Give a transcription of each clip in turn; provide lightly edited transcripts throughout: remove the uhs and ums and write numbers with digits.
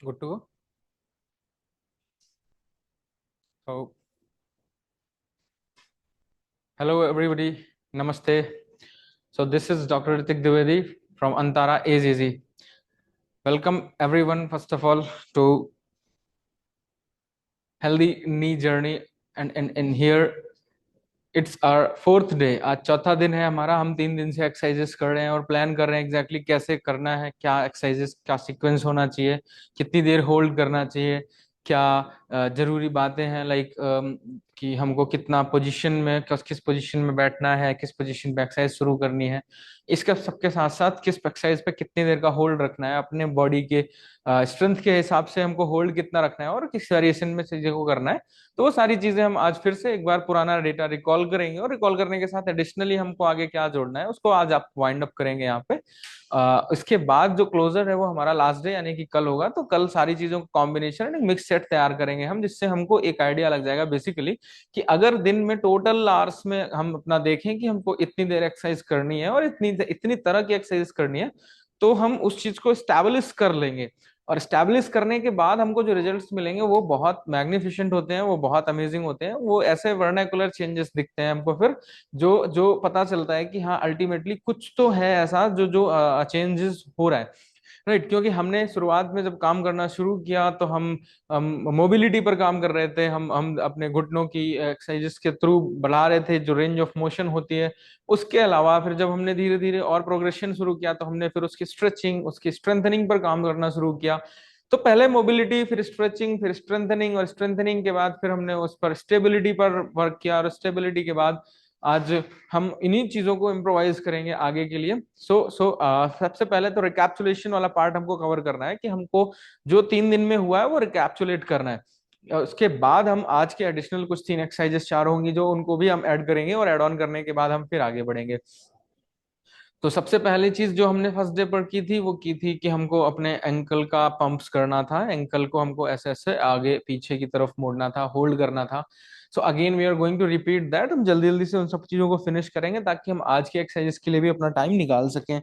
Good to go. So, hello everybody. Namaste. So, this is Dr. Ritik Dwivedi from Antara AZZ. Welcome everyone, first of all, to Healthy Knee Journey. And here it's our fourth day. आज चौथा दिन है हमारा। हम 3 दिन से exercises कर रहे हैं और प्लान कर रहे हैं एग्जैक्टली कैसे करना है, क्या एक्सरसाइजेस का सीक्वेंस होना चाहिए, कितनी देर होल्ड करना चाहिए, क्या जरूरी बातें हैं लाइक कि हमको कितना पोजीशन में किस किस पोजीशन में बैठना है, किस पोजीशन पे एक्सरसाइज शुरू करनी है। इसके सबके साथ साथ किस एक्सरसाइज पे कितनी देर का होल्ड रखना है, अपने बॉडी के स्ट्रेंथ के हिसाब से हमको होल्ड कितना रखना है और किस वेरिएशन में चीजों को करना है। तो वो सारी चीजें हम आज फिर से एक बार पुराना डेटा रिकॉल करेंगे और रिकॉल करने के साथ एडिशनली हमको आगे क्या जोड़ना है उसको आज आप वाइंड अप करेंगे यहाँ पे। इसके बाद जो क्लोजर है वो हमारा लास्ट डे यानी कि कल होगा। तो कल सारी चीजों का कॉम्बिनेशन एक मिक्स सेट तैयार करेंगे हम, जिससे हमको एक आइडिया लग जाएगा बेसिकली कि अगर दिन में टोटल आवर्स में हम अपना देखें कि हमको इतनी देर एक्सरसाइज करनी है और इतनी इतनी तरह की एक्सरसाइज करनी है, तो हम उस चीज को स्टैब्लिश कर लेंगे। और स्टैब्लिश करने के बाद हमको जो रिजल्ट्स मिलेंगे वो बहुत मैग्निफिसेंट होते हैं, वो बहुत अमेजिंग होते हैं। वो ऐसे वर्नाकुलर चेंजेस दिखते हैं हमको फिर, जो जो पता चलता है कि हाँ अल्टीमेटली कुछ तो है ऐसा जो जो चेंजेस हो रहा है। राइट, क्योंकि हमने शुरुआत में जब काम करना शुरू किया तो हम मोबिलिटी पर काम कर रहे थे। हम अपने घुटनों की एक्सरसाइजेस के थ्रू बढ़ा रहे थे जो रेंज ऑफ मोशन होती है। उसके अलावा फिर जब हमने धीरे धीरे और प्रोग्रेशन शुरू किया तो हमने फिर उसकी स्ट्रेचिंग, उसकी स्ट्रेंथनिंग पर काम करना शुरू किया। तो पहले मोबिलिटी, फिर स्ट्रेचिंग, फिर स्ट्रेंथनिंग, और स्ट्रेंथनिंग के बाद फिर हमने उस पर स्टेबिलिटी पर वर्क किया, और स्टेबिलिटी के बाद आज हम इन्हीं चीजों को इम्प्रोवाइज करेंगे आगे के लिए। सबसे पहले तो रिकैप्सुलेशन वाला पार्ट हमको कवर करना है कि हमको जो 3 दिन में हुआ है वो रिकैप्सुलेट करना है। उसके बाद हम आज के एडिशनल कुछ 3 एक्सरसाइजेस 4 होंगी जो उनको भी हम ऐड करेंगे, और ऐड ऑन करने के बाद हम फिर आगे बढ़ेंगे। तो सबसे पहली चीज जो हमने फर्स्ट डे पर की थी वो की थी कि हमको अपने एंकल का पंप्स करना था। एंकल को हमको ऐसे ऐसे आगे पीछे की तरफ मोड़ना था, होल्ड करना था। So again we are going to repeat that. हम जल्दी जल्दी से उन सब चीजों को फिनिश करेंगे ताकि हम आज के एक्सरसाइज के लिए भी अपना टाइम निकाल सकें।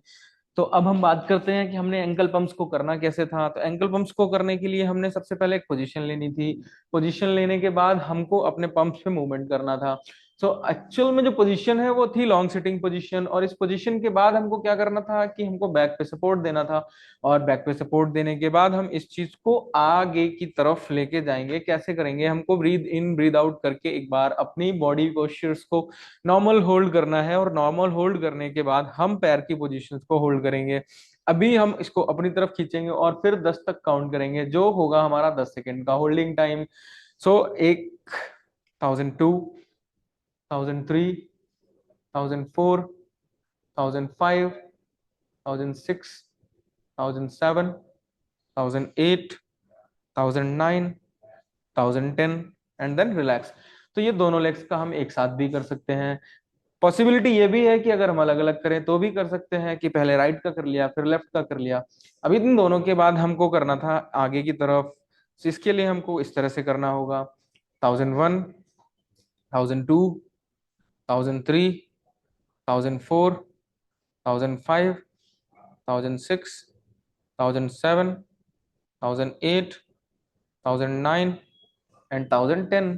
तो अब हम बात करते हैं कि हमने एंकल पंप्स को करना कैसे था। तो एंकल पंप्स को करने के लिए हमने सबसे पहले एक पोजीशन लेनी थी। पोजीशन लेने के बाद हमको अपने पंप्स पे मूवमेंट करना था। सो एक्चुअल में जो पोजीशन है वो थी लॉन्ग सिटिंग पोजीशन, और इस पोजीशन के बाद हमको क्या करना था कि हमको बैक पे सपोर्ट देना था। और बैक पे सपोर्ट देने के बाद हम इस चीज को आगे की तरफ लेके जाएंगे। कैसे करेंगे? हमको ब्रीद इन ब्रीद आउट करके एक बार अपनी बॉडी पोस्चर्स को नॉर्मल होल्ड करना है, और नॉर्मल होल्ड करने के बाद हम पैर की पोजीशंस को होल्ड करेंगे। अभी हम इसको अपनी तरफ खींचेंगे और फिर 10 तक काउंट करेंगे, जो होगा हमारा 10 सेकेंड का holding time. So 1002, 1003, 1004, 1005, 1006, 1007, 1008, 1009, 1010, and then relax. तो ये दोनों लेग्स का हम एक साथ भी कर सकते हैं। पॉसिबिलिटी ये भी है कि अगर हम अलग अलग करें तो भी कर सकते हैं, कि पहले राइट का कर लिया फिर लेफ्ट का कर लिया। अभी इन दोनों के बाद हमको करना था आगे की तरफ। तो इसके लिए हमको इस तरह से करना होगा: 1001, 1002, 1003, 1004, 1005, 1006, 1007, 1008, 1009 एंड 1010।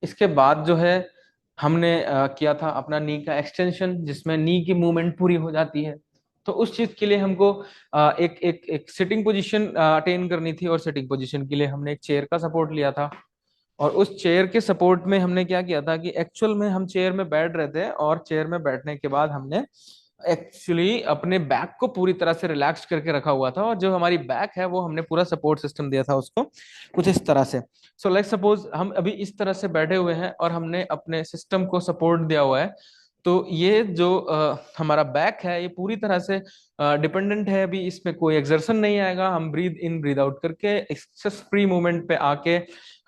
इसके बाद जो है हमने किया था अपना नी का एक्सटेंशन, जिसमें नी की मूवमेंट पूरी हो जाती है। तो उस चीज के लिए हमको एक एक एक सिटिंग पोजीशन अटेन करनी थी, और सिटिंग पोजीशन के लिए हमने एक चेयर का सपोर्ट लिया था। और उस चेयर के सपोर्ट में हमने क्या किया था कि एक्चुअल में हम चेयर में बैठ रहे थे, और चेयर में बैठने के बाद हमने एक्चुअली अपने बैक को पूरी तरह से रिलैक्स करके रखा हुआ था, और जो हमारी बैक है वो हमने पूरा सपोर्ट सिस्टम दिया था उसको कुछ इस तरह से। सो लाइक सपोज हम अभी इस तरह से बैठे हुए हैं और हमने अपने सिस्टम को सपोर्ट दिया हुआ है। तो ये जो हमारा बैक है ये पूरी तरह से डिपेंडेंट है, अभी इसमें कोई एक्सर्शन नहीं आएगा। हम ब्रीद इन ब्रीद आउट करके एक्सेस फ्री मूवमेंट पे आके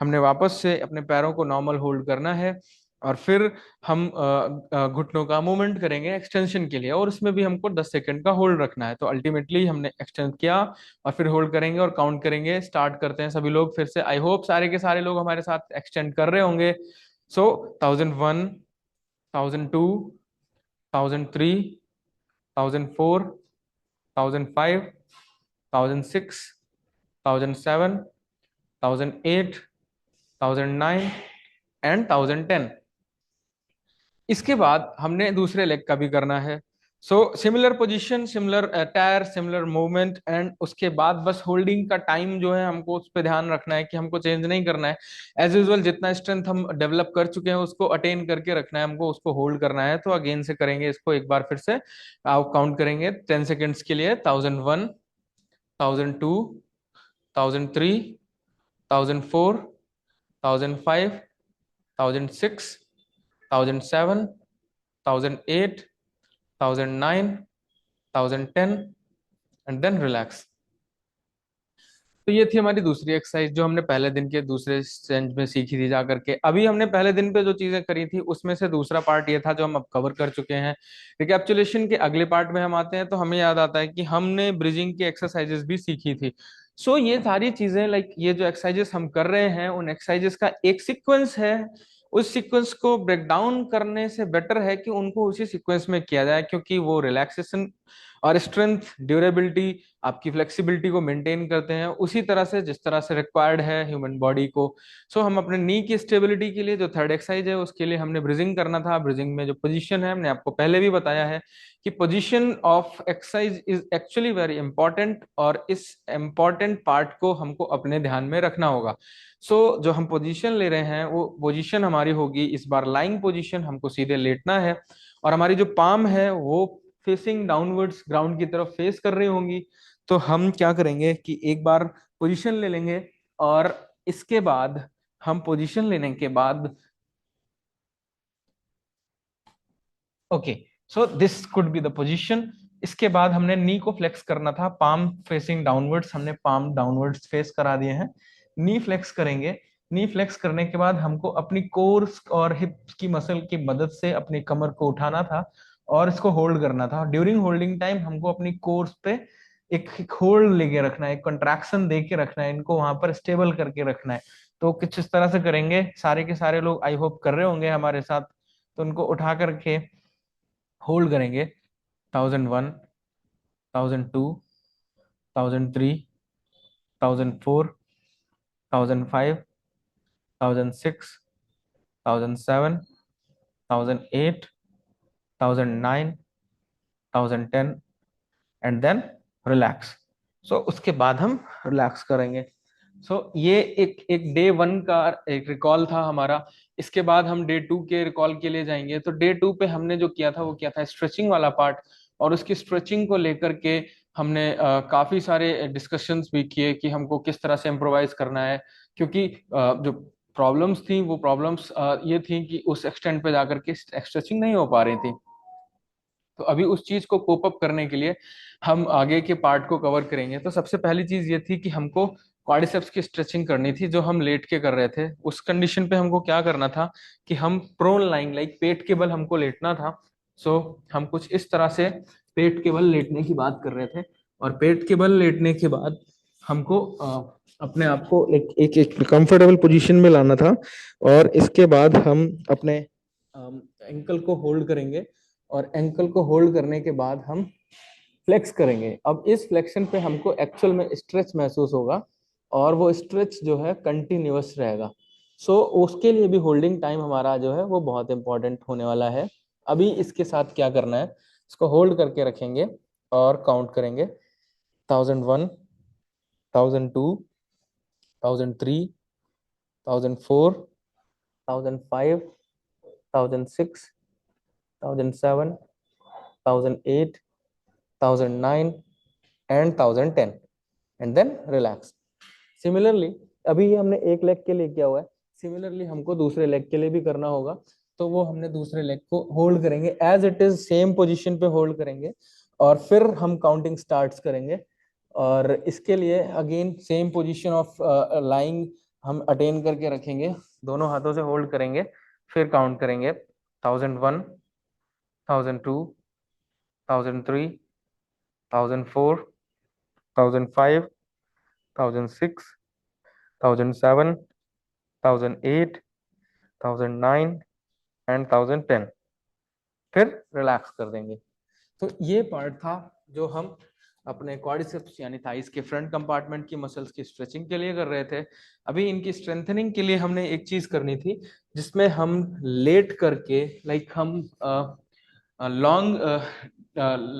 हमने वापस से अपने पैरों को नॉर्मल होल्ड करना है। और फिर हम घुटनों का मूवमेंट करेंगे एक्सटेंशन के लिए, और उसमें भी हमको 10 सेकंड का होल्ड रखना है। तो अल्टीमेटली हमने एक्सटेंड किया और फिर होल्ड करेंगे और काउंट करेंगे। स्टार्ट करते हैं सभी लोग फिर से। आई होप सारे के सारे लोग हमारे साथ एक्सटेंड कर रहे होंगे। सो 1001, 1002, 1003, 1004, 1005, 1006, 1007, 1008, 1009 एंड 1010। इसके बाद हमने दूसरे लेग का भी करना है। So similar position, similar tyre, similar movement, and उसके बाद बस होल्डिंग का टाइम जो है हमको उस पर ध्यान रखना है कि हमको चेंज नहीं करना है। एज यूजुअल जितना स्ट्रेंथ हम डेवलप कर चुके हैं उसको अटेन करके रखना है, हमको उसको होल्ड करना है। तो अगेन से करेंगे इसको एक बार फिर से, आप काउंट करेंगे 10 सेकेंड्स के लिए। 1001, 1002, 1003, 1004, 1005, 1006, 1007, 1008, 1009, 1010 एंड देन रिलैक्स। तो ये थी हमारी दूसरी एक्सरसाइज जो हमने पहले दिन के दूसरे स्टेज में सीखी थी जा करके। अभी हमने पहले दिन पे जो चीजें करी थी उसमें से दूसरा पार्ट ये था जो हम अब कवर कर चुके हैं। रिकैप्चुलेशन के अगले पार्ट में हम आते हैं तो हमें याद आता है कि हमने ब्रिजिंग की एक्सरसाइजेस भी सीखी थी। सो ये सारी चीजें, लाइक ये जो एक्सरसाइजेस हम कर रहे हैं उन एक्सरसाइजेस का एक सीक्वेंस है। उस सीक्वेंस को ब्रेक डाउन करने से बेटर है कि उनको उसी सीक्वेंस में किया जाए, क्योंकि वो रिलैक्सेशन और स्ट्रेंथ, ड्यूरेबिलिटी, आपकी फ्लेक्सिबिलिटी को मेंटेन करते हैं उसी तरह से जिस तरह से रिक्वायर्ड है ह्यूमन बॉडी को। सो हम अपने नी की स्टेबिलिटी के लिए जो थर्ड एक्सरसाइज है उसके लिए हमने ब्रिजिंग करना था। ब्रिजिंग में जो पोजीशन है हमने आपको पहले भी बताया है कि position of exercise is actually very important, और इस इंपॉर्टेंट पार्ट को हमको अपने ध्यान में रखना होगा। जो हम पोजीशन ले रहे हैं वो पोजीशन हमारी होगी इस बार लाइंग पोजीशन, हमको सीधे लेटना है, और हमारी जो पाम है वो फेसिंग डाउनवर्ड्स ग्राउंड की तरफ फेस कर रही होंगी। तो हम क्या करेंगे कि एक बार पोजीशन ले लेंगे, और इसके बाद हम पोजीशन लेने के बाद, okay, so this could be the position. इसके बाद हमने नी को फ्लेक्स करना था, पाम फेसिंग डाउनवर्ड्स, हमने पाम डाउनवर्ड्स फेस करा दिए हैं। नी फ्लेक्स करेंगे। नी फ्लेक्स करने के बाद हमको अपनी कोर्स और हिप्स की मसल की मदद से अपनी कमर को उठाना था और इसको होल्ड करना था। ड्यूरिंग होल्डिंग टाइम हमको अपनी कोर्स पे एक होल्ड लेके रखना है, एक कंट्रैक्शन दे के रखना है, इनको वहां पर स्टेबल करके रखना है। तो कुछ इस तरह से करेंगे, सारे के सारे लोग आई होप कर रहे होंगे हमारे साथ। तो उनको उठा करके होल्ड करेंगे। 1001, 1002, 1003, 1004, 1005, 1006, 1007, 1008, 1009, 1010 एंड देन रिलैक्स। सो उसके बाद हम रिलैक्स करेंगे। ये एक एक डे वन का एक रिकॉल था हमारा। इसके बाद हम डे टू के रिकॉल के लिए जाएंगे। तो डे टू पे हमने जो किया था वो किया था स्ट्रेचिंग वाला पार्ट, और उसकी स्ट्रेचिंग को लेकर के हमने काफी सारे डिस्कशंस भी किए कि हमको किस तरह से इम्प्रोवाइज करना है। क्योंकि जो प्रॉब्लम्स थी वो प्रॉब्लम्स ये थी कि उस एक्सटेंट पे जाकर के स्ट्रेचिंग नहीं हो पा रही थी। तो अभी उस चीज को कोप अप करने के लिए हम आगे के पार्ट को कवर करेंगे। तो सबसे पहली चीज ये थी कि हमको क्वाड्रिसेप्स की स्ट्रेचिंग करनी थी जो हम लेट के कर रहे थे। उस कंडीशन पे हमको क्या करना था कि हम प्रोन लाइंग, लाइक पेट के बल हमको लेटना था। सो हम कुछ इस तरह से पेट के बल लेटने की बात कर रहे थे, और पेट के बल लेटने के बाद हमको अपने आप को एक कंफर्टेबल पोजीशन में लाना था। और इसके बाद हम अपने एंकल को होल्ड करेंगे, और एंकल को होल्ड करने के बाद हम फ्लेक्स करेंगे। अब इस फ्लेक्शन पे हमको एक्चुअल में स्ट्रेच महसूस होगा, और वो स्ट्रेच जो है कंटिन्यूअस रहेगा। उसके लिए भी होल्डिंग टाइम हमारा जो है वो बहुत इंपॉर्टेंट होने वाला है। अभी इसके साथ क्या करना है, इसको होल्ड करके रखेंगे और काउंट करेंगे। 1001, 1002, 1003, 1004, 1005, 1006, 1007, 1008, 1009 and 1010 and then relax. Similarly अभी ये हमने एक लेग के लिए किया हुआ है, सिमिलरली हमको दूसरे लेग के लिए भी करना होगा। तो वो हमने दूसरे लेग को होल्ड करेंगे as it is, same position पे होल्ड करेंगे, और फिर हम काउंटिंग स्टार्ट्स करेंगे। और इसके लिए again same position of lying हम अटेन करके रखेंगे, दोनों हाथों से होल्ड करेंगे, फिर काउंट करेंगे। 1001, 1002, 1003, 1004, 1005, 1006, 1007, 1008, 1009 एंड 1010, फिर रिलैक्स कर देंगे। तो ये पार्ट था जो हम अपने क्वाड्रिसेप्स यानी थाइस के फ्रंट कंपार्टमेंट की मसल्स की स्ट्रेचिंग के लिए कर रहे थे। अभी इनकी स्ट्रेंथनिंग के लिए हमने एक चीज करनी थी, जिसमें हम लेट करके, लाइक हम लॉन्ग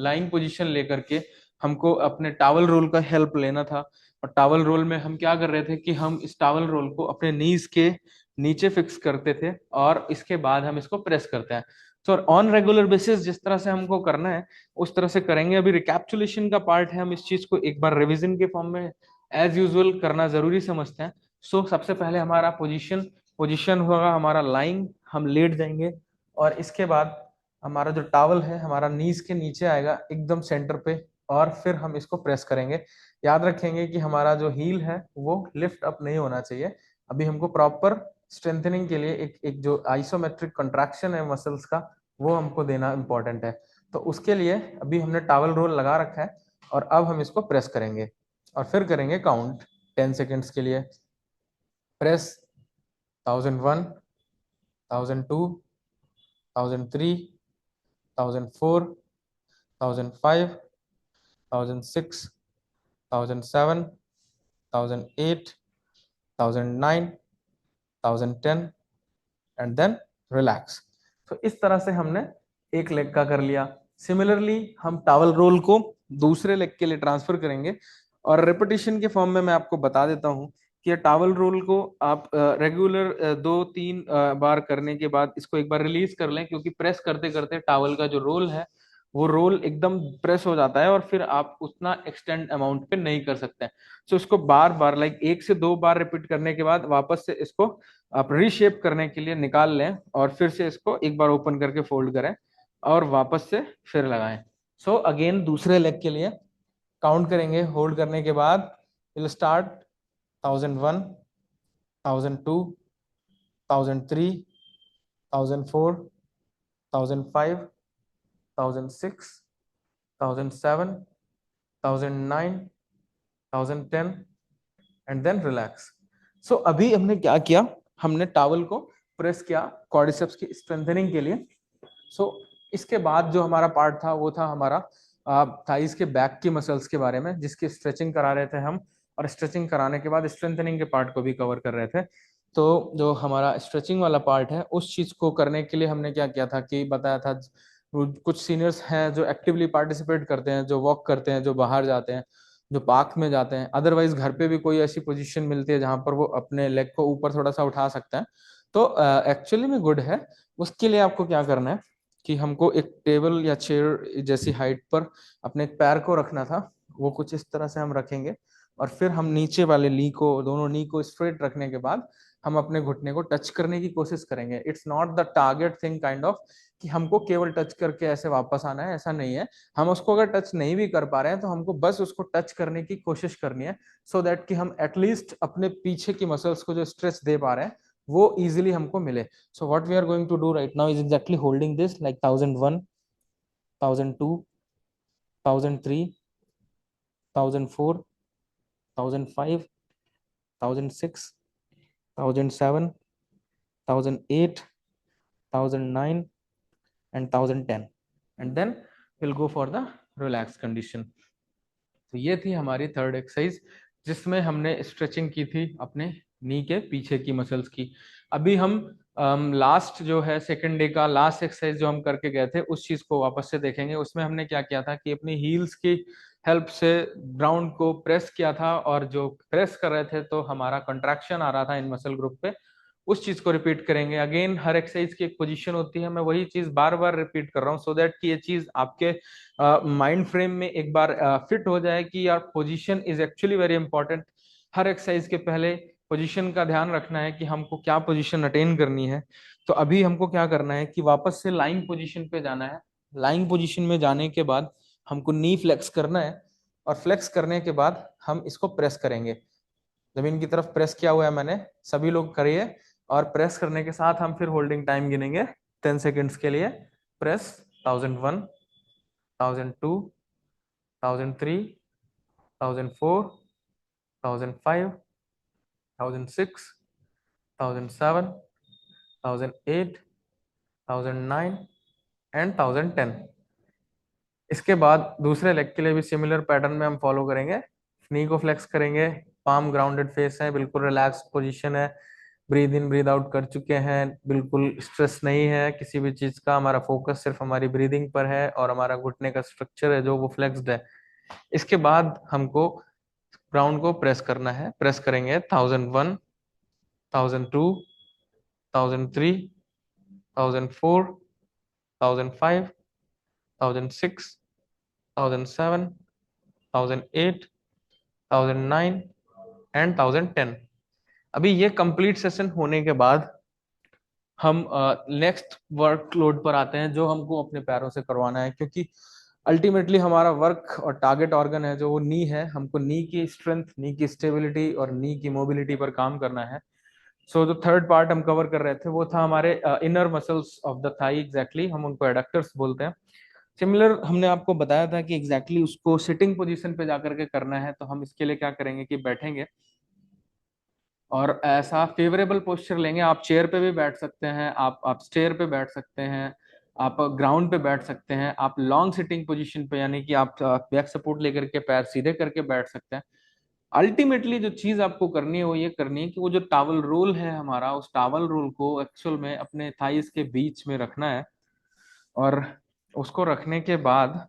लाइन पोजीशन लेकर के हमको अपने टावल रोल का हेल्प लेना था। और टावल रोल में हम क्या कर रहे थे कि हम इस टावल रोल को अपने नीज के नीचे फिक्स करते थे और इसके बाद हम इसको प्रेस करते हैं। तो ऑन रेगुलर बेसिस जिस तरह से हमको करना है उस तरह से करेंगे। अभी रिकैप्चुलेशन का पार्ट है, हम इस चीज को एक बार रिवीजन के फॉर्म में एज यूजुअल करना जरूरी समझते हैं। सो सबसे पहले हमारा पोजीशन पोजीशन होगा हमारा लाइन, हम लेट जाएंगे और इसके बाद हमारा जो टावल है हमारा नीज के नीचे आएगा एकदम सेंटर पे, और फिर हम इसको प्रेस करेंगे। याद रखेंगे कि हमारा जो हील है वो लिफ्ट अप नहीं होना चाहिए। अभी हमको प्रॉपर स्ट्रेंथनिंग के लिए एक एक जो आइसोमेट्रिक कंट्रैक्शन है मसल्स का, वो हमको देना इंपॉर्टेंट है। तो उसके लिए अभी हमने टावल रोल लगा रखा है और अब हम इसको प्रेस करेंगे और फिर करेंगे काउंट 10 सेकेंड्स के लिए। Press 1001, 1002, 1003, 1004, 1005, 1006, 1007, 1008, 1009, 1010 and then relax. तो इस तरह से हमने एक लेग का कर लिया। सिमिलरली हम टावल रोल को दूसरे लेग के लिए ट्रांसफर करेंगे और रेपिटेशन के फॉर्म में मैं आपको बता देता हूं कि टावल रोल को आप रेगुलर 2-3 बार करने के बाद इसको एक बार रिलीज कर लें, क्योंकि प्रेस करते करते टावल का जो रोल है वो रोल एकदम प्रेस हो जाता है और फिर आप उतना एक्सटेंड अमाउंट पे नहीं कर सकते हैं। सो इसको बार बार लाइक 1 से 2 बार रिपीट करने के बाद वापस से इसको आप रीशेप करने के लिए निकाल लें और फिर से इसको एक बार ओपन करके फोल्ड करें और वापस से फिर लगाएं। सो अगेन दूसरे लेग के लिए काउंट करेंगे, होल्ड करने के बाद will start 1001, 1002, 1003, 1004, 1005, 1006, 1007, 1009, 1010 and then relax. So अभी हमने क्या किया, हमने टावल को प्रेस किया क्वाड्रिसेप्स की स्ट्रेंथनिंग के लिए। सो इसके बाद जो हमारा पार्ट था वो था हमारा थाइस के बैक की मसल्स के बारे में, जिसकी स्ट्रेचिंग करा रहे थे हम। और स्ट्रेचिंग कराने के बाद स्ट्रेंथनिंग के पार्ट को भी कवर कर रहे थे। तो जो हमारा स्ट्रेचिंग वाला पार्ट है उस चीज को करने के लिए हमने क्या किया था कि बताया था, कुछ सीनियर्स हैं जो एक्टिवली पार्टिसिपेट करते हैं, जो वॉक करते हैं, जो बाहर जाते हैं, जो पार्क में जाते हैं। अदरवाइज घर पे भी कोई ऐसी पोजीशन मिलती है जहां पर वो अपने लेग को ऊपर थोड़ा सा उठा सकते हैं, तो एक्चुअली में गुड है। उसके लिए आपको क्या करना है कि हमको एक टेबल या चेयर जैसी हाइट पर अपने पैर को रखना था। वो कुछ इस तरह से हम रखेंगे और फिर हम नीचे वाले नी को, दोनों नी को स्ट्रेट रखने के बाद हम अपने घुटने को टच करने की कोशिश करेंगे। It's not the target thing kind of कि हमको केवल टच करके ऐसे वापस आना है, ऐसा नहीं है। हम उसको अगर टच नहीं भी कर पा रहे हैं तो हमको बस उसको टच करने की कोशिश करनी है, सो दैट कि हम एटलीस्ट अपने पीछे की मसल्स को जो स्ट्रेच दे पा रहे हैं वो इजीली हमको मिले। So what we are going to do right now is exactly holding this like 1001, 1002, 1003, 1004, 1005, 1006, 1007, 1008, 1009 and 1010 and then we'll go for the relaxed condition. तो ये थी हमारी थर्ड एक्सरसाइज जिसमें हमने स्ट्रेचिंग की थी अपने नी के पीछे की मसल्स की। अभी हम लास्ट जो है सेकंड डे का लास्ट एक्सरसाइज जो हम करके गए थे उस चीज को वापस से देखेंगे। उसमें हमने क्या किया था कि अपनी हील्स की हेल्प से ग्राउंड को प्रेस किया था, और जो प्रेस कर रहे थे तो हमारा कंट्रैक्शन आ रहा था इन मसल ग्रुप पे। उस चीज को रिपीट करेंगे। अगेन हर एक्सरसाइज की एक पोजीशन होती है, मैं वही चीज बार बार रिपीट कर रहा हूँ सो दैट कि ये चीज आपके माइंड फ्रेम में एक बार फिट हो जाए कि यार position is actually very important. Her exercise के पहले पोजीशन का ध्यान रखना है कि हमको क्या पोजीशन अटेन करनी है। तो अभी हमको क्या करना है कि वापस से लाइन पोजीशन पे जाना है। लाइन पोजीशन में जाने के बाद हमको नी फ्लेक्स करना है और फ्लेक्स करने के बाद हम इसको प्रेस करेंगे। जमीन की तरफ प्रेस किया हुआ है मैंने, सभी लोग करिए। और प्रेस करने के साथ हम फिर होल्डिंग टाइम गिनेंगे 10 सेकेंड्स के लिए। प्रेस 1001, 1002, 1003, 1004, 1005, 1006, 1007, 1008, 1009 and 1010 इसके बाद दूसरे लेग के लिए भी सिमिलर पैटर्न में हम फॉलो करेंगे। नी को फ्लेक्स करेंगे, पाम ग्राउंडेड फेस है, बिल्कुल रिलैक्स पोजीशन है, ब्रीद इन ब्रीद आउट कर चुके हैं, बिल्कुल स्ट्रेस नहीं है किसी भी चीज का, हमारा फोकस सिर्फ हमारी ब्रीदिंग पर है और हमारा घुटने का स्ट्रक्चर है जो वो फ्लेक्स्ड है। इसके बाद हमको ग्राउंड को प्रेस करना है। प्रेस करेंगे 1001, 1002, 1003, 1004, 1005, 1006, 1007, 1008, 1009 एंड 1010। अभी ये कंप्लीट सेशन होने के बाद हम नेक्स्ट वर्कलोड पर आते हैं जो हमको अपने पैरों से करवाना है, क्योंकि अल्टीमेटली हमारा वर्क और टारगेट ऑर्गन है जो वो नी है। हमको नी की स्ट्रेंथ, नी की स्टेबिलिटी और नी की मोबिलिटी पर काम करना है। सो जो थर्ड पार्ट हम कवर कर रहे थे वो था हमारे inner muscles of the thigh. Exactly हम उनको एडक्टर्स बोलते हैं। सिमिलर हमने आपको बताया था कि एग्जैक्टली उसको सिटिंग पोजीशन पे जाकर के करना है। तो हम इसके लिए क्या करेंगे कि बैठेंगे और ऐसा फेवरेबल पोस्चर लेंगे। आप चेयर पे भी बैठ सकते हैं, आप स्टेयर पे बैठ सकते हैं, आप ग्राउंड पे बैठ सकते हैं, आप लॉन्ग सिटिंग पोजीशन पे यानी कि आप बैक सपोर्ट लेकर के पैर सीधे करके बैठ सकते हैं। अल्टीमेटली जो चीज आपको करनी है वो ये करनी है कि वो जो टावल रोल है हमारा, उस टावल रोल को एक्चुअल में अपने थाइस के बीच में रखना है। और उसको रखने के बाद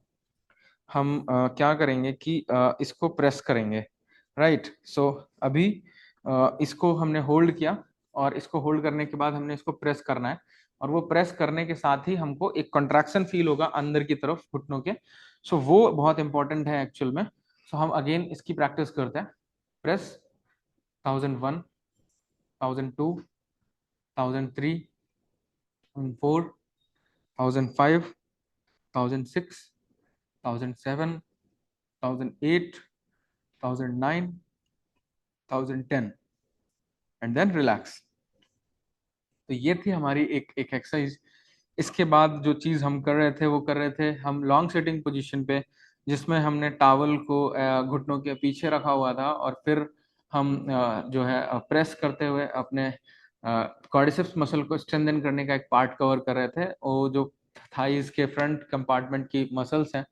हम क्या करेंगे कि इसको प्रेस करेंगे। राइट। सो अभी इसको हमने होल्ड किया और इसको होल्ड करने के बाद हमने इसको प्रेस करना है। और वो प्रेस करने के साथ ही हमको एक कंट्रैक्शन फील होगा अंदर की तरफ घुटनों के। सो वो बहुत इंपॉर्टेंट है एक्चुअल में। सो हम अगेन इसकी प्रैक्टिस करते हैं। Press 1001, 1002, 1003, 1004, 1005, 1006, 1007, 1008, 1009, 1010 and then relax. तो ये थी हमारी एक एक एक्सरसाइज। इसके बाद जो चीज हम कर रहे थे वो कर रहे थे हम लॉन्ग सिटिंग पोजीशन पे, जिसमें हमने टावल को घुटनों के पीछे रखा हुआ था और फिर हम जो है प्रेस करते हुए अपने क्वाड्रिसेप्स मसल को स्ट्रेंथन करने का एक पार्ट कवर कर रहे थे। वो जो थाइज के फ्रंट कंपार्टमेंट की मसल्स हैं।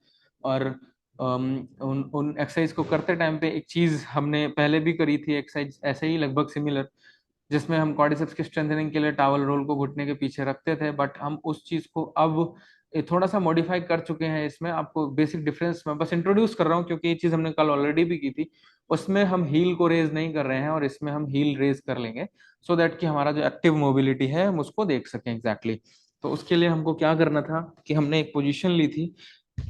और उन उन एक्सरसाइज को करते टाइम पे एक चीज हमने पहले भी करी थी एक्सरसाइज ऐसे ही लगभग सिमिलर, जिसमें हम क्वाड्रिसेप्स की स्ट्रेंथनिंग के लिए टावल रोल को घुटने के पीछे रखते थे। बट हम उस चीज को अब थोड़ा सा मॉडिफाई कर चुके हैं। इसमें आपको बेसिक डिफरेंस मैं बस इंट्रोड्यूस कर रहा हूँ क्योंकि ये चीज हमने कल ऑलरेडी भी की थी। उसमें हम हील को रेज नहीं कर रहे हैं और इसमें हम हील रेज कर लेंगे, सो दैट कि हमारा जो एक्टिव मोबिलिटी है हम उसको देख सकें एग्जैक्टली तो उसके लिए हमको क्या करना था कि हमने एक पोजीशन ली थी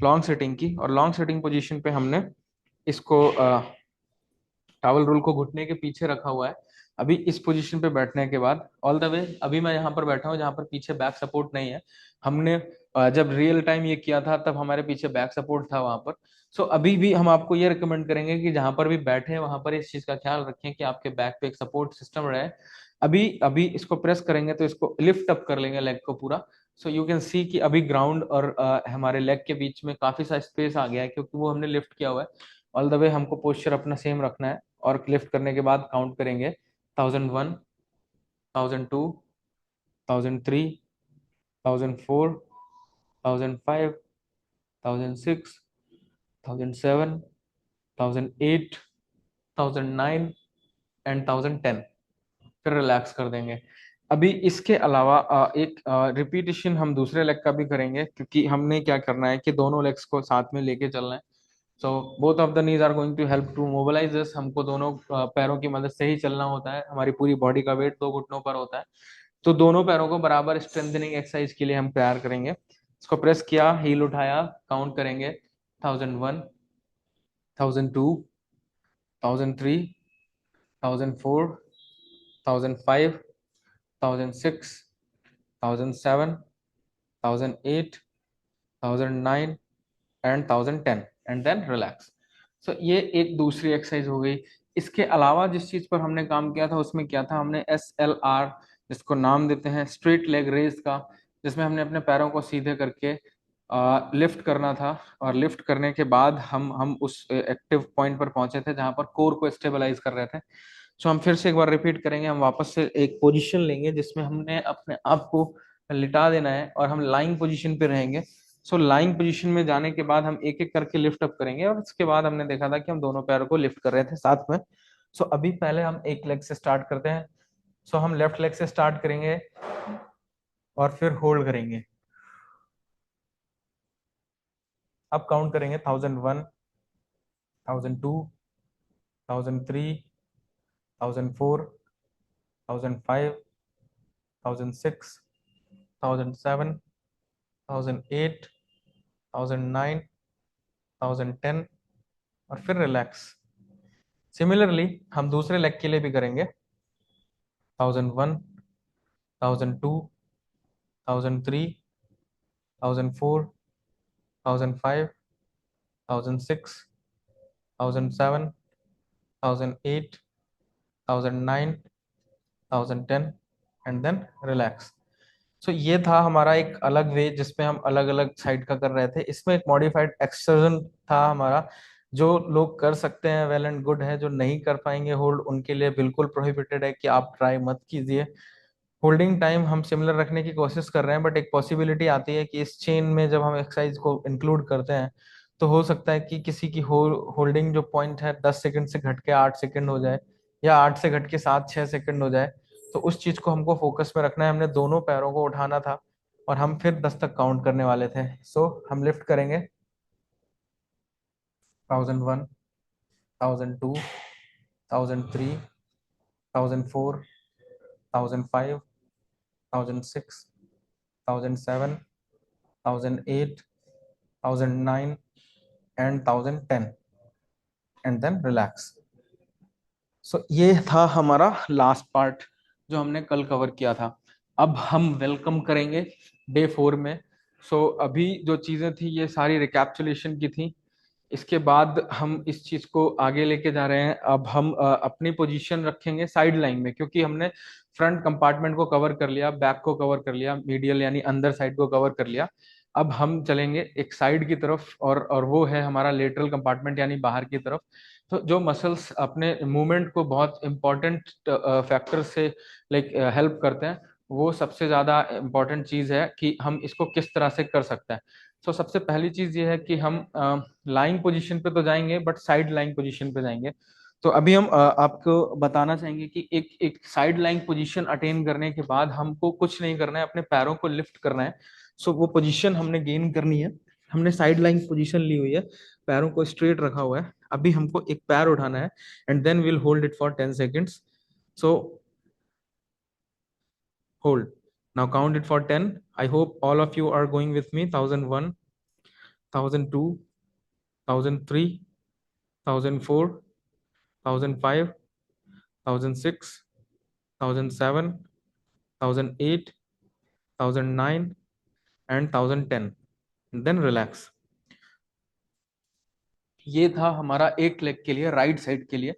लॉन्ग सेटिंग की, और लॉन्ग सेटिंग पोजीशन पे हमने इसको टावल रोल को घुटने के पीछे रखा हुआ है। अभी इस पोजीशन पे बैठने के बाद ऑल द वे अभी मैं यहाँ पर बैठा हूँ जहाँ पर पीछे बैक सपोर्ट नहीं है। हमने जब रियल टाइम ये किया था तब हमारे पीछे बैक सपोर्ट था वहां पर। सो अभी भी हम आपको ये रिकमेंड करेंगे कि जहां पर भी बैठे हैं वहां पर इस चीज का ख्याल रखें कि आपके बैक पे एक सपोर्ट सिस्टम रहे। अभी अभी इसको प्रेस करेंगे तो इसको लिफ्ट अप कर लेंगे लेग को पूरा। सो यू कैन सी कि अभी ग्राउंड और हमारे लेग के बीच में काफी सा स्पेस आ गया है क्योंकि वो हमने लिफ्ट किया हुआ है। ऑल द वे हमको पोस्चर अपना सेम रखना है और लिफ्ट करने के बाद काउंट करेंगे 1001, 1002, 1003, 1004, 1005, 1006, 1007, 1008, 1009 एंड 1010। फिर रिलैक्स कर देंगे। अभी इसके अलावा एक रिपीटिशन हम दूसरे लेग का भी करेंगे क्योंकि हमने क्या करना है कि दोनों लेग्स को साथ में लेके चलना है। So both of the knees are going to help to mobilise us. हमको दोनों पैरों की मदद से ही चलना होता है। हमारी पूरी बॉडी का वेट दो घुटनों पर होता है। तो दोनों पैरों को बराबर स्ट्रेंथनिंग एक्सरसाइज के लिए हम तैयार करेंगे। इसको प्रेस किया, हील उठाया, काउंट करेंगे 1001, 1002, 1003, 1004, 1005, 1006, 1007, 1008, 1009 एंड 1010 एंड देन रिलैक्स। सो ये एक दूसरी एक्सरसाइज हो गई। इसके अलावा जिस चीज पर हमने काम किया था उसमें क्या था, हमने SLR जिसको नाम देते हैं स्ट्रेट लेग रेज का, जिसमें हमने अपने पैरों को सीधे करके लिफ्ट करना था। और लिफ्ट करने के बाद हम उस एक्टिव पॉइंट पर पहुंचे थे जहां पर कोर को स्टेबलाइज कर रहे थे। सो हम फिर से एक बार रिपीट करेंगे। हम वापस से एक पोजीशन लेंगे जिसमें हमने अपने आप को लिटा देना है और हम लाइंग पोजीशन पे रहेंगे। सो लाइंग पोजीशन में जाने के बाद हम एक एक करके लिफ्ट अप करेंगे, और उसके बाद हमने देखा था कि हम दोनों पैरों को लिफ्ट कर रहे थे साथ में। सो अभी पहले हम एक लेग से स्टार्ट करते हैं। सो हम लेफ्ट लेग से स्टार्ट करेंगे और फिर होल्ड करेंगे। अब काउंट करेंगे 1001, 1002, 1003, 1004, 1005, 1006, 1007, 1008, 1009, 1010, और फिर रिलैक्स। सिमिलरली हम दूसरे लेग के लिए भी करेंगे। 1001, 1002, 1003, 1004, 1005, 1006, 1007, 1008, 1009, 1010, एंड देन रिलैक्स। सो ये था हमारा एक अलग वे जिसमें हम अलग अलग साइड का कर रहे थे। इसमें एक मॉडिफाइड एक्सर्जन था हमारा, जो लोग कर सकते हैं वेल एंड गुड है, जो नहीं कर पाएंगे होल्ड उनके लिए बिल्कुल प्रोहिबिटेड है कि आप ट्राई मत कीजिए। होल्डिंग टाइम हम सिमिलर रखने की कोशिश कर रहे हैं, बट एक पॉसिबिलिटी आती है कि इस चेन में जब हम एक्सरसाइज को इंक्लूड करते हैं तो हो सकता है कि किसी की होल्डिंग जो पॉइंट है 10 सेकंड से घट के 8 सेकंड हो जाए, या 8 से घट के 7-6 सेकंड हो जाए। तो उस चीज को हमको फोकस में रखना है। हमने दोनों पैरों को उठाना था और हम फिर 10 तक काउंट करने वाले थे। सो हम लिफ्ट करेंगे 1001, 1002, 1003, 1004, 1005, 1006, 1007, 1008, 1009, एंड 1010, एंड देन रिलैक्स। सो ये था हमारा लास्ट पार्ट जो हमने कल कवर किया था। अब हम वेलकम करेंगे डे 4 में। अभी जो चीजें थी ये सारी रिकैप्चुलेशन की थी। इसके बाद हम इस चीज को आगे लेके जा रहे हैं। अब हम अपनी पोजीशन रखेंगे साइड लाइन में, क्योंकि हमने फ्रंट कंपार्टमेंट को कवर कर लिया, बैक को कवर कर लिया, मीडियल यानी अंदर साइड को कवर कर लिया। अब हम चलेंगे एक साइड की तरफ, और वो है हमारा लेटरल कंपार्टमेंट यानी बाहर की तरफ। तो जो मसल्स अपने मूवमेंट को बहुत इंपॉर्टेंट फैक्टर से लाइक हेल्प करते हैं, वो सबसे ज्यादा इंपॉर्टेंट चीज है कि हम इसको किस तरह से कर सकते हैं। सबसे पहली चीज ये है कि हम लाइंग पोजीशन पे तो जाएंगे, बट साइड लाइंग पोजीशन पे जाएंगे। तो अभी हम आपको बताना चाहेंगे कि एक एक साइड लाइंग पोजीशन अटेन करने के बाद हमको कुछ नहीं करना है, अपने पैरों को लिफ्ट करना है। वो पोजीशन हमने गेन करनी है। हमने साइड लाइंग पोजीशन ली हुई है, पैरों को स्ट्रेट रखा हुआ है। अभी हमको एक पैर उठाना है, and then will hold it for 10 seconds। So hold. Now count it for 10. I hope all of you are going with me. 1001, 1002, 1003, 1004, 1005, 1006, 1007, 1008, 1009, and 1010. Then relax. ये था हमारा एक लेग के लिए, राइट साइड के लिए।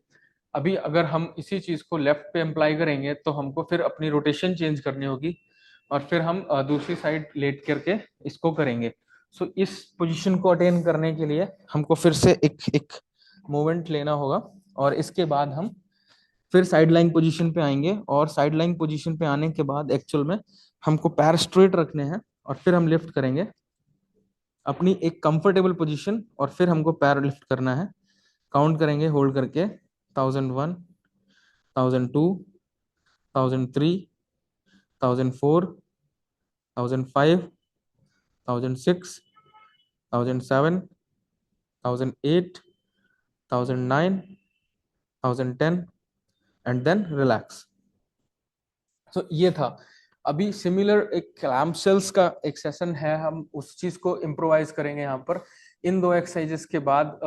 अभी अगर हम इसी चीज को लेफ्ट पे अप्लाई करेंगे तो हमको फिर अपनी रोटेशन चेंज करनी होगी, और फिर हम दूसरी साइड लेट करके इसको करेंगे। इस पोजीशन को अटेन करने के लिए हमको फिर से एक एक मूवमेंट लेना होगा, और इसके बाद हम फिर साइड लाइन पोजीशन पे आएंगे। और साइड लाइन पोजीशन पे आने के बाद एक्चुअल में हमको पैर स्ट्रेट रखने हैं, और फिर हम लिफ्ट करेंगे अपनी एक कंफर्टेबल पोजीशन, और फिर हमको पैर लिफ्ट करना है। काउंट करेंगे होल्ड करके 1001, 1002, 1003, 1004, 1005, 1006, 1007, 1008, 1009, 1010, एंड देन रिलैक्स। ये था। अभी सिमिलर एक क्लैम्प सेल्स का एक सेशन है, हम उस चीज को इम्प्रोवाइज करेंगे यहाँ पर। इन दो एक्सरसाइजेस के बाद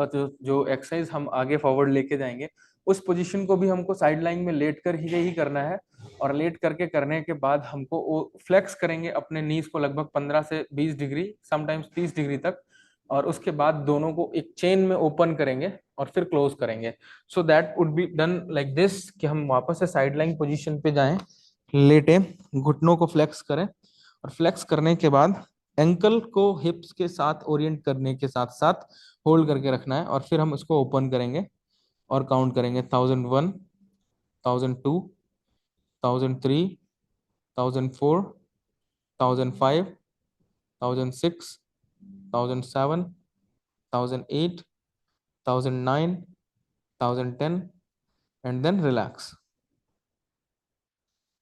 जो एक्सरसाइज हम आगे फॉरवर्ड लेके जाएंगे, उस पोजीशन को भी हमको साइड लाइन में लेट कर ही करना है। और लेट करके करने के बाद हमको वो फ्लेक्स करेंगे अपने नीज को लगभग 15 से 20 डिग्री, समटाइम्स 30 डिग्री तक। और उसके बाद दोनों को एक चेन में ओपन करेंगे और फिर क्लोज करेंगे। So that would be done like this, कि हम वापस से साइड लाइन पोजिशन पे जाएं, लेटे, घुटनों को फ्लेक्स करें, और फ्लेक्स करने के बाद एंकल को हिप्स के साथ ओरिएंट करने के साथ साथ होल्ड करके रखना है। और फिर हम इसको ओपन करेंगे और काउंट करेंगे 1001, 1002, 1003, 1004, 1005, 1006, 1007, 1008, 1009, 1010 एंड देन रिलैक्स।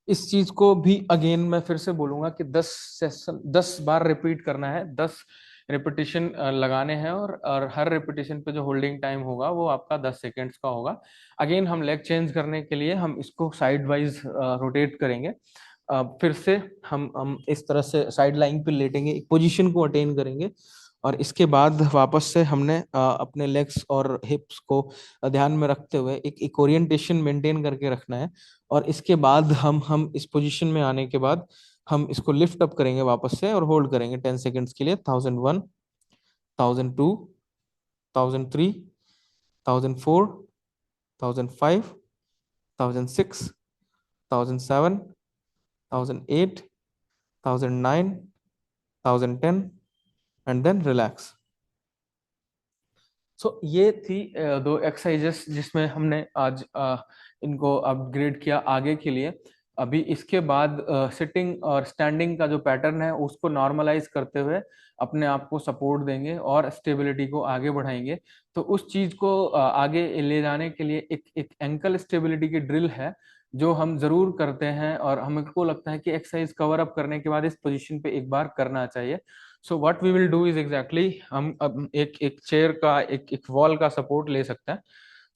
इस चीज को भी अगेन मैं फिर से बोलूंगा कि 10 बार रिपीट करना है, 10 रिपीटिशन लगाने हैं, और हर रिपीटिशन पे जो होल्डिंग टाइम होगा वो आपका 10 सेकेंड्स का होगा। अगेन हम लेग चेंज करने के लिए हम इसको साइड वाइज रोटेट करेंगे। फिर से हम इस तरह से साइड लाइन पे लेटेंगे, एक पोजीशन को अटेन करेंगे, और इसके बाद वापस से हमने अपने लेग्स और हिप्स को ध्यान में रखते हुए एक ओरिएंटेशन मेंटेन करके रखना है। और इसके बाद हम इस पोजीशन में आने के बाद हम इसको लिफ्ट अप करेंगे वापस से और होल्ड करेंगे 10 सेकेंड्स के लिए। 1001, 1002, 1003, 1004, 1005, 1006, 1007, 1008, 1009, 1010 एंड देन रिलैक्स। सो ये थी दो एक्सरसाइजेस जिसमें हमने आज इनको अपग्रेड किया आगे के लिए। अभी इसके बाद सिटिंग और स्टैंडिंग का जो पैटर्न है उसको नॉर्मलाइज करते हुए अपने आप को सपोर्ट देंगे और स्टेबिलिटी को आगे बढ़ाएंगे। तो उस चीज को आगे ले जाने के लिए एक एक एंकल स्टेबिलिटी की ड्रिल है जो हम जरूर करते हैं, और हमको लगता है कि एक्सरसाइज कवर अप करने के बाद इस पोजीशन पे एक बार करना चाहिए। So what we will do is exactly, हम अब एक एक चेयर का एक वॉल का सपोर्ट ले सकते हैं।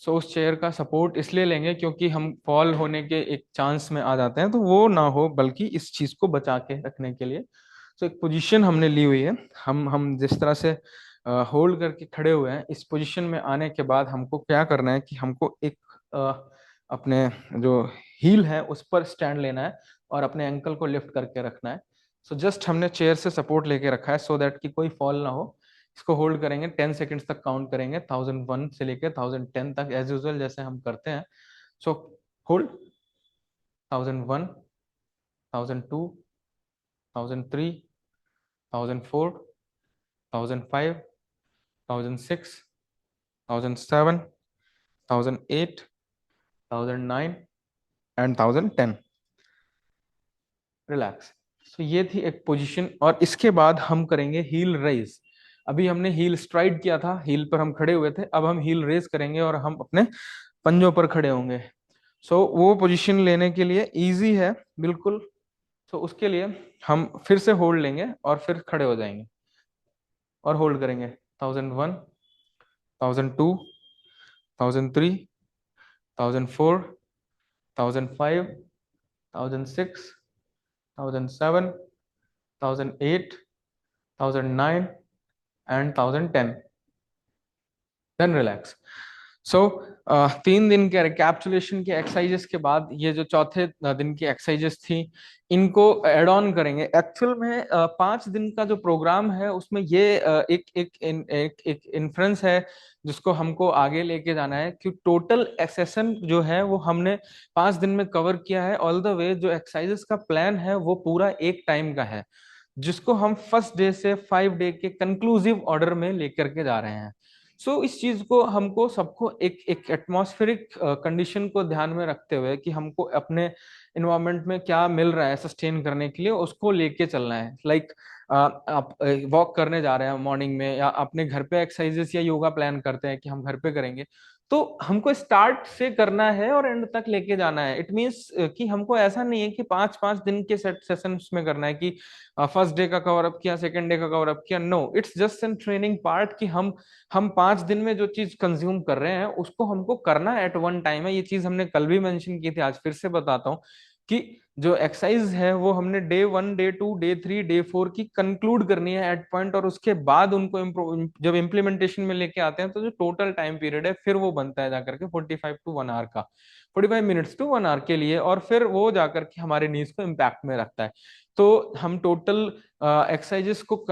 सो उस चेयर का सपोर्ट इसलिए लेंगे क्योंकि हम फॉल होने के एक चांस में आ जाते हैं, तो वो ना हो, बल्कि इस चीज को बचा के रखने के लिए। सो एक पोजीशन हमने ली हुई है। हम जिस तरह से होल्ड करके खड़े हुए हैं, इस पोजीशन में आने के बाद हमको क्या करना है कि हमको एक अपने जो हील है उस पर स्टैंड लेना है और अपने एंकल को लिफ्ट करके रखना है। सो जस्ट हमने चेयर से सपोर्ट लेके रखा है सो दैट कि कोई फॉल ना हो। इसको होल्ड करेंगे, 10 सेकेंड्स तक काउंट करेंगे, 1001 से लेके 1010 तक एज यूजुअल जैसे हम करते हैं। So hold 1001, 1002, 1003, 1004, 1005, 1006, 1007, 1008, 1009 and 1010। रिलैक्स। सो ये थी एक पोजीशन, और इसके बाद हम करेंगे हील रेज। अभी हमने हील स्ट्राइड किया था, हील पर हम खड़े हुए थे, अब हम हील रेज करेंगे और हम अपने पंजों पर खड़े होंगे। सो वो पोजीशन लेने के लिए इजी है बिल्कुल। सो उसके लिए हम फिर से होल्ड लेंगे और फिर खड़े हो जाएंगे और होल्ड करेंगे 1001, 1002, 1003, 1004, 1005, 1006, 1007, 1008, 1009 एंड 1010, देन रिलैक्स। सो 3 दिन के रिकैप्चुलेशन के एक्सरसाइजेस के बाद ये जो चौथे दिन की एक्सरसाइजेस थी इनको एड ऑन करेंगे। एक्चुअल में 5 दिन का जो प्रोग्राम है उसमें ये एक इन्फ्रेंस है जिसको हमको आगे लेके जाना है, कि टोटल सेशन जो है वो हमने 5 दिन में कवर किया है। ऑल द वे जो एक्सरसाइजेस का प्लान है वो पूरा एक टाइम का है, जिसको हम फर्स्ट डे से 5 डे के कंक्लूसिव ऑर्डर में लेकर के जा रहे हैं। इस चीज को हमको सबको एक एक एटमॉस्फेरिक कंडीशन को ध्यान में रखते हुए कि हमको अपने इन्वायरमेंट में क्या मिल रहा है सस्टेन करने के लिए उसको लेके चलना है। लाइक आप वॉक करने जा रहे हैं मॉर्निंग में, या अपने घर पे एक्सरसाइजेस या योगा प्लान करते हैं कि हम घर पे करेंगे, तो हमको स्टार्ट से करना है और एंड तक लेके जाना है। इट मीन्स कि हमको ऐसा नहीं है कि 5-5 दिन के सेट सेशंस में करना है कि फर्स्ट डे का कवर अप किया, सेकंड डे का कवर अप किया। No, it's just an training part कि हम 5 दिन में जो चीज कंज्यूम कर रहे हैं उसको हमको करना एट वन टाइम है। ये चीज हमने कल भी मेंशन की थी, आज फिर से बताता हूँ कि जो एक्सरसाइज है वो हमने डे 1, डे 2, डे 3, डे 4 की कंक्लूड करनी है एट पॉइंट, और उसके बाद उनको जब इम्प्लीमेंटेशन में लेके आते हैं तो जो टोटल टाइम पीरियड है फिर वो बनता है जाकर के 45 to 1 आवर का, 45 मिनट्स to 1 आवर के लिए, और फिर वो जाकर के हमारे नीज को इम्पैक्ट में रखता है। तो हम टोटल एक्सरसाइजेस को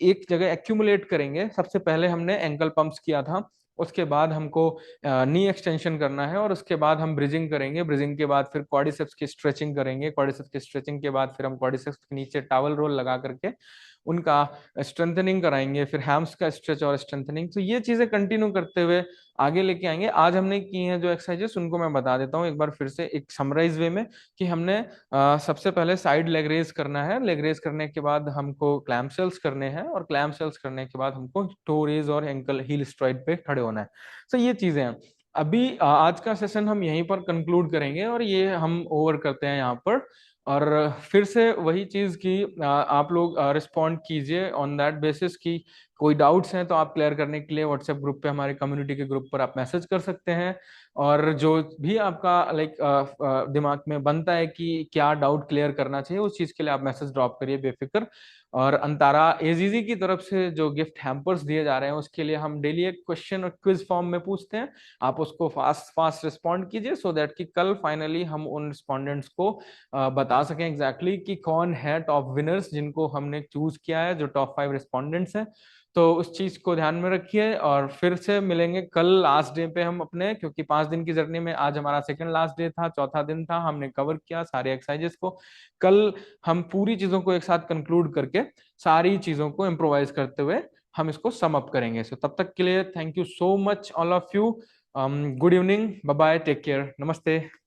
एक जगह एक्यूमुलेट करेंगे। सबसे पहले हमने एंकल पंप्स किया था, उसके बाद हमको नी एक्सटेंशन करना है, और उसके बाद हम ब्रिजिंग करेंगे। ब्रिजिंग के बाद फिर क्वाड्रिसेप्स की स्ट्रेचिंग करेंगे, क्वाड्रिसेप्स की स्ट्रेचिंग के बाद फिर हम क्वाड्रिसेप्स के नीचे टॉवल रोल लगा करके उनका स्ट्रेंथनिंग कराएंगे, फिर हैम्स का स्ट्रेच और स्ट्रेंथनिंग। तो ये चीजें कंटिन्यू करते हुए आगे लेके आएंगे। आज हमने की हैं जो एक्सरसाइजेस, उनको मैं बता देता हूँ एक बार फिर से एक समराइज वे में, कि हमने सबसे पहले साइड लेग रेज करना है, लेग रेज करने के बाद हमको क्लैम सेल्स करने हैं, और क्लैम सेल्स करने के बाद हमको टो रेज और एंकल हील स्ट्राइड पे खड़े होना है। तो ये चीजें हैं। अभी आज का सेशन हम यहीं पर कंक्लूड करेंगे, और ये हम ओवर करते हैं यहाँ पर। और फिर से वही चीज कि आप लोग रिस्पॉन्ड कीजिए ऑन दैट बेसिस, कि कोई डाउट्स हैं तो आप क्लियर करने के लिए व्हाट्सएप ग्रुप पे, हमारे कम्युनिटी के ग्रुप पर आप मैसेज कर सकते हैं। और जो भी आपका लाइक दिमाग में बनता है कि क्या डाउट क्लियर करना चाहिए, उस चीज के लिए आप मैसेज ड्रॉप करिए बेफिक्र। और अंतारा एजीजी की तरफ से जो गिफ्ट हैम्पर्स दिए जा रहे हैं, उसके लिए हम डेली एक क्वेश्चन और क्विज फॉर्म में पूछते हैं। आप उसको फास्ट फास्ट रिस्पॉन्ड कीजिए, सो दैट कि कल फाइनली हम उन रिस्पॉन्डेंट्स को बता सकें एग्जैक्टली कि कौन है टॉप विनर्स, जिनको हमने चूज किया है, जो टॉप 5 रिस्पॉन्डेंट्स हैं। तो उस चीज को ध्यान में रखिए, और फिर से मिलेंगे कल लास्ट डे पे हम अपने, क्योंकि 5 दिन की जर्नी में आज हमारा सेकंड लास्ट डे था, चौथा दिन था, हमने कवर किया सारे एक्सरसाइजेस को। कल हम पूरी चीजों को एक साथ कंक्लूड करके सारी चीजों को इम्प्रोवाइज करते हुए हम इसको सम अप करेंगे। सो तब तक के लिए thank you so much all of you. Good evening, bye bye, take care, नमस्ते।